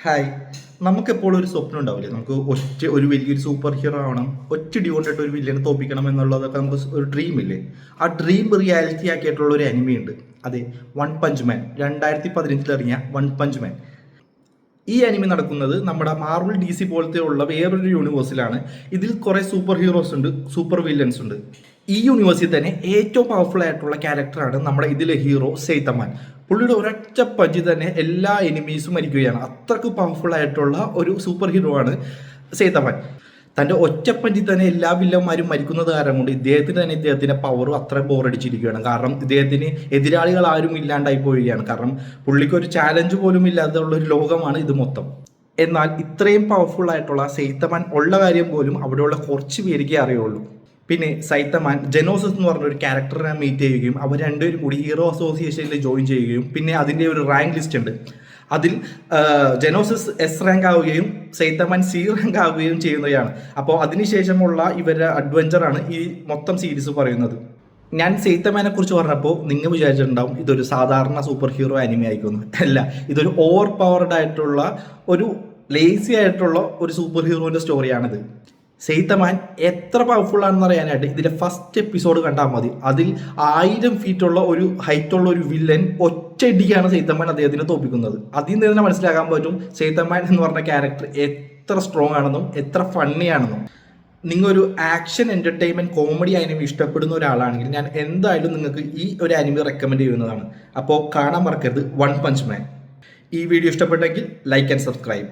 Hi. നമുക്കെപ്പോൾ ഒരു സ്വപ്നം ഉണ്ടാവില്ലേ, നമുക്ക് ഒരു വലിയൊരു സൂപ്പർ ഹീറോ ആവണം, ഒറ്റടി കൊണ്ടിട്ട് ഒരു വില്ലനെ തോപ്പിക്കണം എന്നുള്ളതൊക്കെ നമുക്ക് ഒരു ഡ്രീം ഇല്ലേ. ആ ഡ്രീം റിയാലിറ്റി ആക്കിയിട്ടുള്ള ഒരു അനിമി ഉണ്ട്. അതെ, വൺ പഞ്ച് മാൻ. 2015 ഇറങ്ങിയ വൺ പഞ്ച് മാൻ. ഈ അനിമി നടക്കുന്നത് നമ്മുടെ മാർവൽ DC പോലത്തെ ഉള്ള വേറൊരു യൂണിവേഴ്സിലാണ്. ഇതിൽ കുറെ സൂപ്പർ ഹീറോസ് ഉണ്ട്, സൂപ്പർ വില്ലൻസ് ഉണ്ട്. ഈ യൂണിവേഴ്സിൽ തന്നെ ഏറ്റവും പവർഫുൾ ആയിട്ടുള്ള ക്യാരക്ടറാണ് നമ്മുടെ ഇതിലെ ഹീറോ സെയ്തമാൻ. പുള്ളിയുടെ ഒരൊറ്റ പഞ്ച് തന്നെ എല്ലാ എനിമീസും മരിക്കുകയാണ്. അത്രക്ക് പവർഫുൾ ആയിട്ടുള്ള ഒരു സൂപ്പർ ഹീറോ ആണ് സെയ്തമാൻ. തൻ്റെ ഒറ്റപ്പഞ്ചിൽ തന്നെ എല്ലാ വില്ലന്മാരും മരിക്കുന്നത് കാരണം കൊണ്ട് ഇദ്ദേഹത്തിന്റെ പവർ അത്ര ബോറടിച്ചിരിക്കുകയാണ്. കാരണം ഇദ്ദേഹത്തിന് എതിരാളികൾ ആരും ഇല്ലാണ്ടായി പോവുകയാണ്. കാരണം പുള്ളിക്ക് ഒരു ചാലഞ്ച് പോലും ഇല്ലാതുള്ള ഒരു ലോകമാണ് ഇത് മൊത്തം. എന്നാൽ ഇത്രയും പവർഫുൾ ആയിട്ടുള്ള സെയ്തമാൻ ഉള്ള കാര്യം പോലും അവിടെയുള്ള കുറച്ച് പേരിക്കേ അറിയുള്ളൂ. പിന്നെ സൈത്തമാൻ ജെനോസിസ് എന്ന് പറഞ്ഞ ഒരു ക്യാരക്ടറിനെ മീറ്റ് ചെയ്യുകയും അവർ രണ്ടുപേരും കൂടി ഹീറോ അസോസിയേഷനിൽ ജോയിൻ ചെയ്യുകയും പിന്നെ അതിൻ്റെ ഒരു റാങ്ക് ലിസ്റ്റ് ഉണ്ട്. അതിൽ ജെനോസിസ് S റാങ്ക് ആവുകയും സെയ്തമാൻ C റാങ്ക് ആവുകയും ചെയ്യുന്നതാണ്. അപ്പോൾ അതിനുശേഷമുള്ള ഇവരുടെ അഡ്വഞ്ചറാണ് ഈ മൊത്തം സീരീസ് പറയുന്നത്. ഞാൻ സെയ്തമാനെ കുറിച്ച് പറഞ്ഞപ്പോൾ നിങ്ങൾ വിചാരിച്ചിട്ടുണ്ടാവും ഇതൊരു സാധാരണ സൂപ്പർ ഹീറോ അനിമി ആയിക്കൊന്നു. അല്ല, ഇതൊരു ഓവർ പവർഡ് ആയിട്ടുള്ള ഒരു ലേസി ആയിട്ടുള്ള ഒരു സൂപ്പർ ഹീറോന്റെ സ്റ്റോറിയാണിത്. സെയ്തമാൻ എത്ര പവർഫുൾ ആണെന്ന് അറിയാനായിട്ട് ഇതിലെ ഫസ്റ്റ് എപ്പിസോഡ് കണ്ടാൽ മതി. അതിൽ 1000 ഫീറ്റുള്ള ഒരു ഹൈറ്റുള്ള ഒരു വില്ലൻ ഒറ്റയടിക്കാണ് സെയ്തമാൻ അദ്ദേഹത്തിനെ തോപ്പിക്കുന്നത്. അതിൽ നിന്ന് തന്നെ മനസ്സിലാക്കാൻ പറ്റും സെയ്തമാൻ എന്ന് പറഞ്ഞ ക്യാരക്ടർ എത്ര സ്ട്രോങ് ആണെന്നും എത്ര ഫണ്ണി ആണെന്നും. നിങ്ങളൊരു ആക്ഷൻ എന്റർടൈൻമെന്റ് കോമഡി അനിമി ഇഷ്ടപ്പെടുന്ന ഒരാളാണെങ്കിൽ ഞാൻ എന്തായാലും നിങ്ങൾക്ക് ഈ ഒരു അനിമി റെക്കമെൻഡ് ചെയ്യുന്നതാണ്. അപ്പോൾ കാണാൻ മറക്കരുത് വൺ പഞ്ച് മാൻ. ഈ വീഡിയോ ഇഷ്ടപ്പെട്ടെങ്കിൽ ലൈക്ക് ആൻഡ് സബ്സ്ക്രൈബ്.